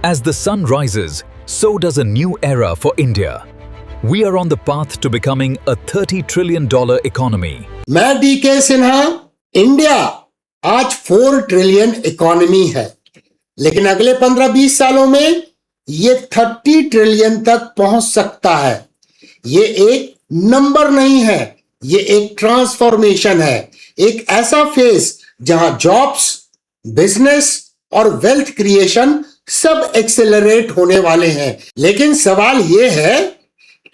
As the sun rises, so does a new era for India. We are on the path to becoming a $30 trillion economy. मैं DK Sinha. India आज 4 trillion economy है, लेकिन अगले 15-20 सालों में ये 30 trillion तक पहुंच सकता है। ये एक नंबर नहीं है, ये एक ट्रांसफॉर्मेशन है, एक ऐसा फेज जहां जॉब्स, बिजनेस और वेल्थ क्रिएशन सब एक्सेलरेट होने वाले हैं। लेकिन सवाल यह है,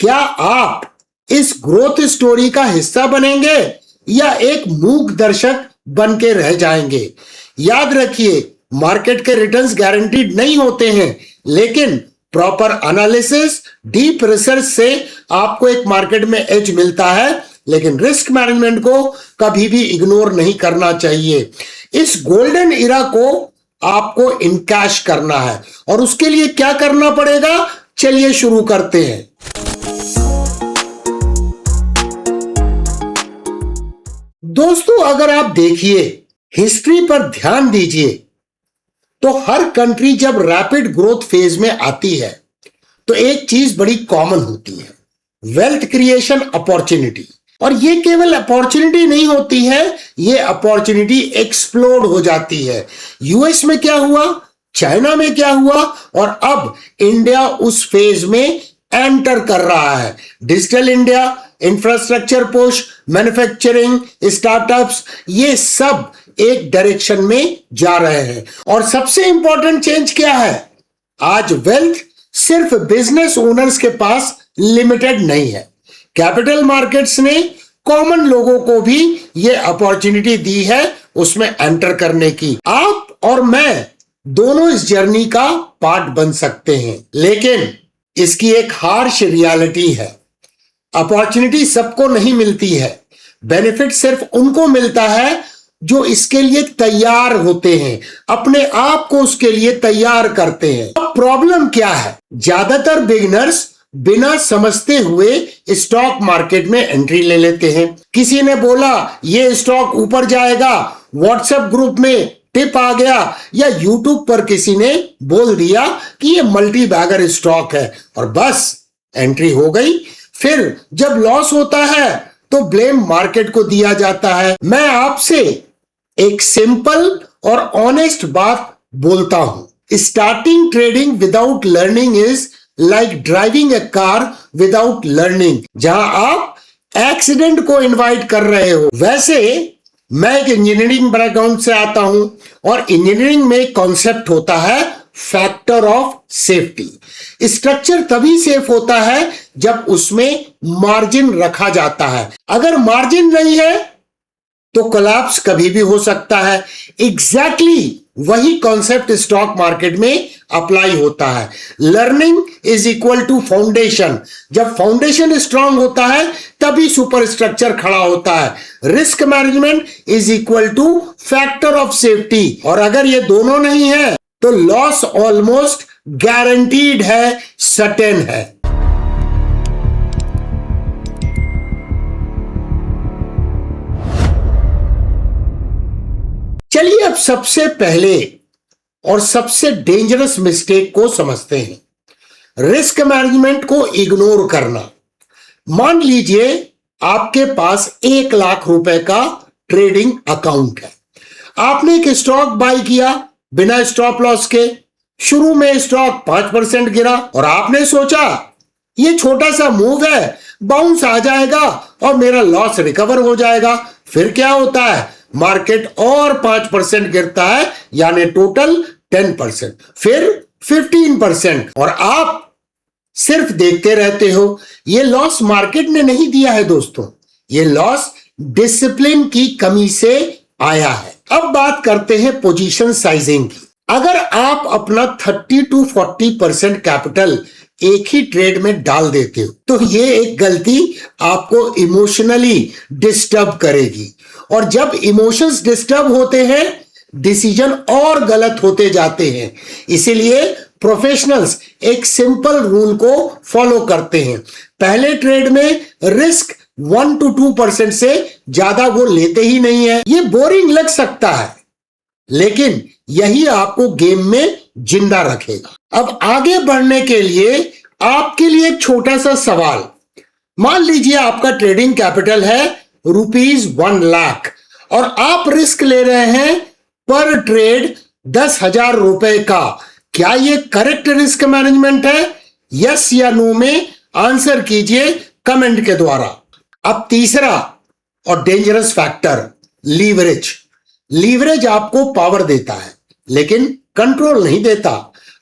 क्या आप इस ग्रोथ स्टोरी का हिस्सा बनेंगे या एक मूक दर्शक बन के रह जाएंगे? याद रखिए, मार्केट के रिटर्न्स गारंटीड नहीं होते हैं, लेकिन प्रॉपर एनालिसिस, डीप रिसर्च से आपको एक मार्केट में एज मिलता है। लेकिन रिस्क मैनेजमेंट को कभी भी इग्नोर नहीं करना चाहिए। इस गोल्डन इरा को आपको इनकैश करना है, और उसके लिए क्या करना पड़ेगा, चलिए शुरू करते हैं। दोस्तों, अगर आप देखिए, हिस्ट्री पर ध्यान दीजिए, तो हर कंट्री जब रैपिड ग्रोथ फेज में आती है तो एक चीज बड़ी कॉमन होती है, वेल्थ क्रिएशन अपॉर्चुनिटी। और ये केवल अपॉर्चुनिटी नहीं होती है, ये अपॉर्चुनिटी एक्सप्लोड हो जाती है। यूएस में क्या हुआ, चाइना में क्या हुआ, और अब इंडिया उस फेज में एंटर कर रहा है। Digital India, infrastructure push, manufacturing, startups, ये सब एक डायरेक्शन में जा रहे हैं। और सबसे इंपॉर्टेंट चेंज क्या है, आज वेल्थ सिर्फ बिजनेस ओनर्स के पास लिमिटेड नहीं है। कैपिटल मार्केट्स ने कॉमन लोगों को भी ये अपॉर्चुनिटी दी है उसमें एंटर करने की। आप और मैं दोनों इस जर्नी का पार्ट बन सकते हैं, लेकिन इसकी एक हार्श रियलिटी है। अपॉर्चुनिटी सबको नहीं मिलती है, बेनिफिट सिर्फ उनको मिलता है जो इसके लिए तैयार होते हैं, अपने आप को उसके लिए तैयार करते हैं। अब प्रॉब्लम क्या है, ज्यादातर बिगिनर्स बिना समझते हुए स्टॉक मार्केट में एंट्री ले लेते हैं। किसी ने बोला ये स्टॉक ऊपर जाएगा, व्हाट्सएप ग्रुप में टिप आ गया, या यूट्यूब पर किसी ने बोल दिया कि ये मल्टी बैगर स्टॉक है, और बस एंट्री हो गई। फिर जब लॉस होता है तो ब्लेम मार्केट को दिया जाता है। मैं आपसे एक सिंपल और ऑनेस्ट बात बोलता हूं, starting trading without learning is like driving A car without learning. जहां आप एक्सीडेंट को इनवाइट कर रहे हो। वैसे मैं एक इंजीनियरिंग बैकग्राउंड से आता हूं, और इंजीनियरिंग में कॉन्सेप्ट होता है फैक्टर ऑफ सेफ्टी। स्ट्रक्चर तभी सेफ होता है जब उसमें मार्जिन रखा जाता है। अगर मार्जिन नहीं है तो कोलैप्स कभी भी हो सकता है। एग्जैक्टली वही कॉन्सेप्ट स्टॉक मार्केट में अप्लाई होता है। Learning is equal to foundation. जब फाउंडेशन स्ट्रांग होता है तभी सुपर स्ट्रक्चर खड़ा होता है। Risk management is equal to factor of safety, और अगर ये दोनों नहीं है तो लॉस ऑलमोस्ट गारंटीड है, सर्टेन है। चलिए अब सबसे पहले और सबसे डेंजरस मिस्टेक को समझते हैं, रिस्क मैनेजमेंट को इग्नोर करना। मान लीजिए आपके पास 1 लाख रुपए का ट्रेडिंग अकाउंट है। आपने एक स्टॉक बाय किया बिना स्टॉप लॉस के। शुरू में स्टॉक 5% गिरा, और आपने सोचा ये छोटा सा मूव है, बाउंस आ जाएगा और मेरा लॉस रिकवर हो जाएगा। फिर क्या होता है, मार्केट और 5% गिरता है, यानी टोटल 10%, फिर 15%, और आप सिर्फ देखते रहते हो। ये लॉस मार्केट ने नहीं दिया है दोस्तों, ये लॉस डिसिप्लिन की कमी से आया है। अब बात करते हैं पोजीशन साइजिंग की। अगर आप अपना 30 to 40% कैपिटल एक ही ट्रेड में डाल देते हो तो ये एक गलती आपको इमोशनली डिस्टर्ब करेगी, और जब इमोशंस डिस्टर्ब होते हैं डिसीजन और गलत होते जाते हैं। इसीलिए प्रोफेशनल्स एक सिंपल रूल को फॉलो करते हैं, पहले ट्रेड में रिस्क 1 to 2% से ज्यादा वो लेते ही नहीं है। ये बोरिंग लग सकता है, लेकिन यही आपको गेम में जिंदा रखेगा। अब आगे बढ़ने के लिए आपके लिए एक छोटा सा सवाल। मान लीजिए आपका ट्रेडिंग कैपिटल है ₹1,00,000 और आप रिस्क ले रहे हैं पर ट्रेड 10,000 रुपए का। क्या यह करेक्ट रिस्क मैनेजमेंट है? यस या नो में आंसर कीजिए कमेंट के द्वारा। अब तीसरा और डेंजरस फैक्टर, लीवरेज। लीवरेज आपको पावर देता है लेकिन कंट्रोल नहीं देता।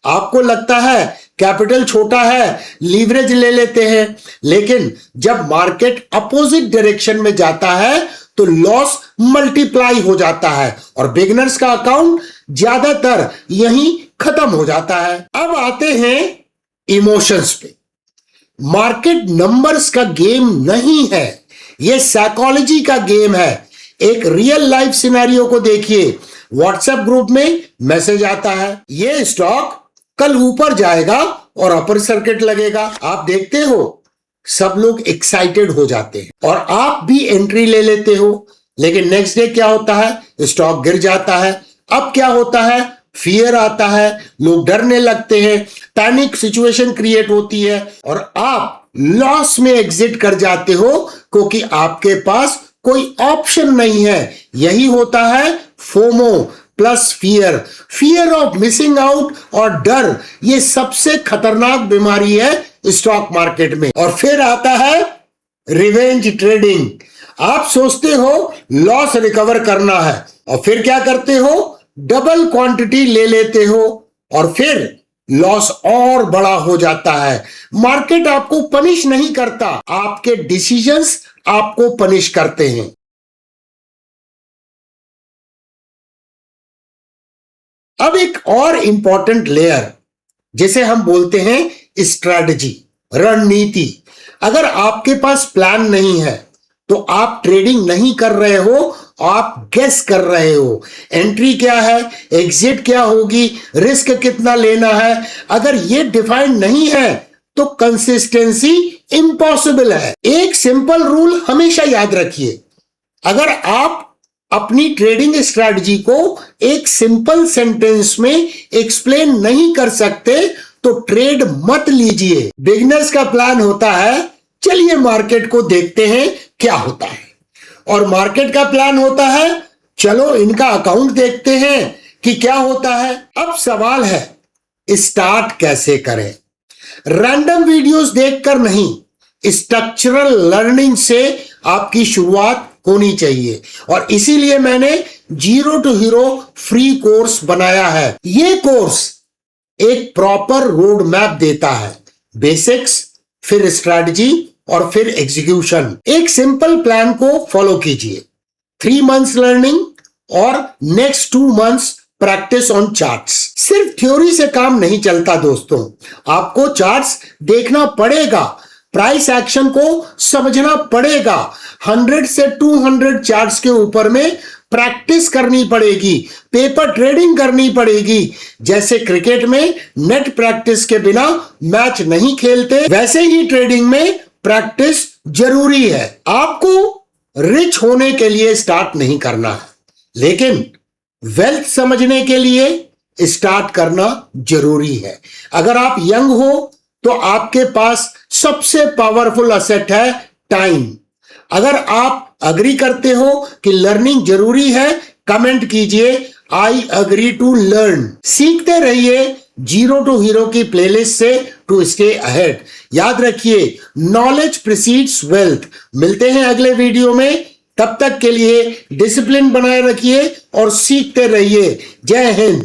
आपको लगता है कैपिटल छोटा है, लीवरेज ले लेते हैं, लेकिन जब मार्केट अपोजिट डायरेक्शन में जाता है तो लॉस मल्टीप्लाई हो जाता है और बिगिनर्स का अकाउंट ज्यादातर यहीं खत्म हो जाता है। अब आते हैं इमोशंस पे। मार्केट नंबर्स का गेम नहीं है, यह साइकोलॉजी का गेम है। एक रियल लाइफ सिनेरियो को देखिए। व्हाट्सएप ग्रुप में मैसेज आता है, यह स्टॉक कल ऊपर जाएगा और अपर सर्किट लगेगा। आप देखते हो सब लोग एक्साइटेड हो जाते हैं और आप भी एंट्री ले लेते हो, लेकिन नेक्स्ट डे क्या होता है? स्टॉक गिर जाता है। अब क्या होता है? फियर आता है, लोग डरने लगते हैं, पैनिक सिचुएशन क्रिएट होती है और आप लॉस में एग्जिट कर जाते हो क्योंकि आपके पास कोई ऑप्शन नहीं है। यही होता है FOMO plus fear, fear of missing out और डर, ये सबसे खतरनाक बीमारी है स्टॉक मार्केट में। और फिर आता है रिवेंज ट्रेडिंग। आप सोचते हो लॉस रिकवर करना है और फिर क्या करते हो? डबल क्वांटिटी ले लेते हो और फिर लॉस और बड़ा हो जाता है। मार्केट आपको पनिश नहीं करता, आपके डिसीजंस आपको पनिश करते हैं। अब एक और इंपॉर्टेंट लेयर जिसे हम बोलते हैं स्ट्रैटेजी, रणनीति। अगर आपके पास प्लान नहीं है तो आप ट्रेडिंग नहीं कर रहे हो, आप गेस कर रहे हो। एंट्री क्या है, एग्जिट क्या होगी, रिस्क कितना लेना है। अगर ये डिफाइंड नहीं है तो कंसिस्टेंसी इम्पॉसिबल है। एक सिंपल रूल हमेशा याद रखिए, अगर आप अपनी ट्रेडिंग स्ट्रैटेजी को एक सिंपल सेंटेंस में एक्सप्लेन नहीं कर सकते तो ट्रेड मत लीजिए। बिगिनर्स का प्लान होता है चलिए मार्केट को देखते हैं क्या होता है, और मार्केट का प्लान होता है चलो इनका अकाउंट देखते हैं कि क्या होता है। अब सवाल है स्टार्ट कैसे करें? रैंडम वीडियोस देखकर नहीं, स्ट्रक्चरल लर्निंग से आपकी शुरुआत होनी चाहिए और इसीलिए मैंने zero to hero free course बनाया है। यह कोर्स एक प्रॉपर रोड मैप देता है, बेसिक्स, फिर स्ट्रैटेजी और फिर एग्जीक्यूशन। एक सिंपल प्लान को फॉलो कीजिए, 3 मंथ्स लर्निंग और next 2 months practice on charts. सिर्फ थ्योरी से काम नहीं चलता दोस्तों, आपको चार्ट्स देखना पड़ेगा, प्राइस एक्शन को समझना पड़ेगा, 100 से 200 चार्ट्स के ऊपर में प्रैक्टिस करनी पड़ेगी, पेपर ट्रेडिंग करनी पड़ेगी। जैसे क्रिकेट में नेट प्रैक्टिस के बिना मैच नहीं खेलते, वैसे ही ट्रेडिंग में प्रैक्टिस जरूरी है। आपको रिच होने के लिए स्टार्ट नहीं करना है, लेकिन वेल्थ समझने के लिए स्टार्ट करना जरूरी है। अगर आप यंग हो तो आपके पास सबसे पावरफुल असेट है टाइम। अगर आप अग्री करते हो कि लर्निंग जरूरी है, कमेंट कीजिए आई अग्री टू लर्न। सीखते रहिए जीरो टू हीरो की प्लेलिस्ट से टू स्टे अहेड। याद रखिए नॉलेज प्रीसीड्स वेल्थ। मिलते हैं अगले वीडियो में, तब तक के लिए डिसिप्लिन बनाए रखिए और सीखते रहिए। जय हिंद।